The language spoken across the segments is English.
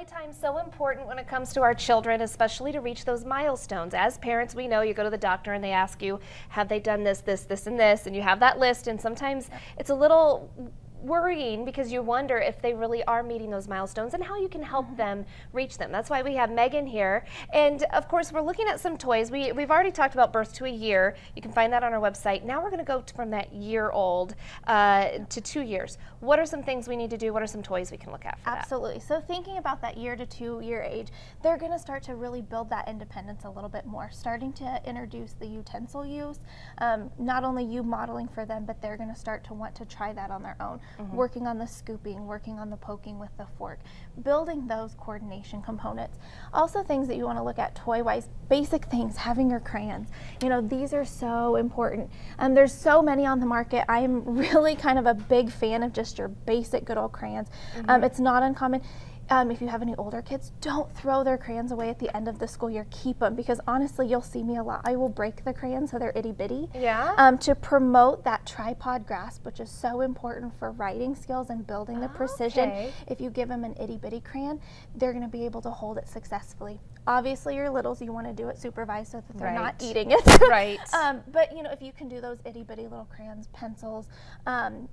playtime's so important when it comes to our children, especially to reach those milestones. As parents, we know you go to the doctor and they ask you, have they done this, this, this, and this, and you have that list, and sometimes it's a little worrying because you wonder if they really are meeting those milestones and how you can help them reach them. That's why we have Megan here. And of course, we're looking at some toys. We've already talked about birth to a year. You can find that on our website. Now we're going to go from that year old to 2 years. What are some things we need to do? What are some toys we can look at for Absolutely. So thinking about that year to 2 year age, they're going to start to really build that independence a little bit more, starting to introduce the utensil use, not only you modeling for them, but they're going to start to want to try that on their own. Working on the scooping, working on the poking with the fork, building those coordination components. Also things that you want to look at toy-wise, basic things, having your crayons. You know, these are so important. There's so many on the market. I'm really kind of a big fan of just your basic good old crayons. It's not uncommon. If you have any older kids, don't throw their crayons away at the end of the school year. Keep them, because honestly, you'll see me a lot. I will break the crayons so they're itty bitty. Yeah. To promote that tripod grasp, which is so important for writing skills and building the precision. Okay. If you give them an itty bitty crayon, they're going to be able to hold it successfully. Obviously, your littles, you want to do it supervised so that they're not eating it. Right. But you know, if you can do those itty bitty little crayons, pencils.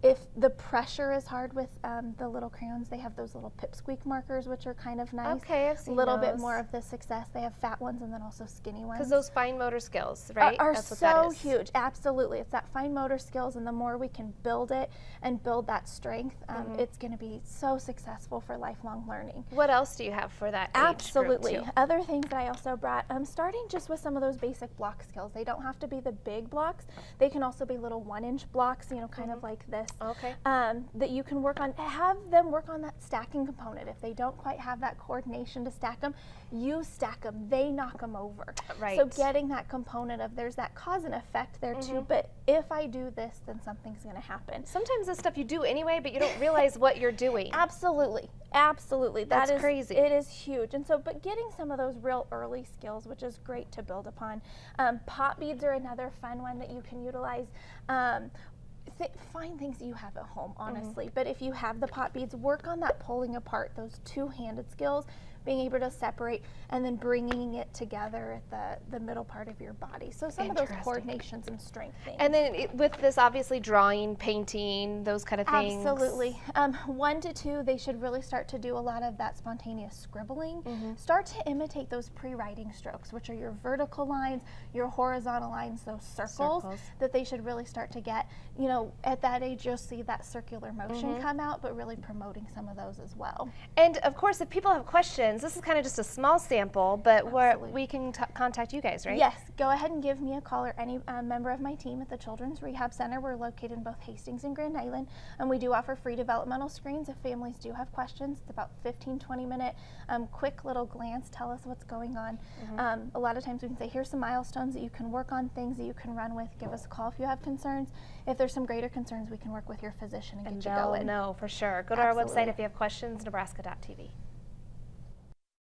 If the pressure is hard with the little crayons, they have those little pipsqueak markers, which are kind of nice. Okay, I've seen a little those. bit more of the success. They have fat ones and then also skinny ones. Because those fine motor skills, right? Are That's what so that is. huge. Absolutely. It's that fine motor skills, and the more we can build it and build that strength, it's going to be so successful for lifelong learning. What else do you have for that age Absolutely. group too? Other things that I also brought, starting just with some of those basic block skills. They don't have to be the big blocks. They can also be little 1-inch blocks, you know, kind of like this. Okay. That you can work on. Have them work on that stacking component. If they don't quite have that coordination to stack them, you stack them. They knock them over. Right. So getting that component of there's that cause and effect there too, but if I do this, then something's going to happen. Sometimes this stuff you do anyway, but you don't realize what you're doing. Absolutely. Absolutely. That's That is crazy. It is huge. And so, but getting some of those real early skills, which is great to build upon. Pop beads are another fun one that you can utilize. Find things that you have at home, honestly. But if you have the pop beads, work on that pulling apart, those two-handed skills, being able to separate and then bringing it together at the middle part of your body. So some of those coordinations and strength things. And then with this, obviously, drawing, painting, those kind of things. Absolutely. 1 to 2, they should really start to do a lot of that spontaneous scribbling. Start to imitate those pre-writing strokes, which are your vertical lines, your horizontal lines, those circles that they should really start to get. You know, at that age, you'll see that circular motion come out, but really promoting some of those as well. And of course, if people have questions, this is kind of just a small sample, but we can contact you guys, right? Yes, go ahead and give me a call or any member of my team at the Children's Rehab Center. We're located in both Hastings and Grand Island, and we do offer free developmental screens if families do have questions. It's about 15-20 minute quick little glance, tell us what's going on. A lot of times we can say, here's some milestones that you can work on, things that you can run with. Give us a call if you have concerns. If there's some greater concerns, we can work with your physician and get you going. No, for sure. Go to our website if you have questions, nebraska.tv.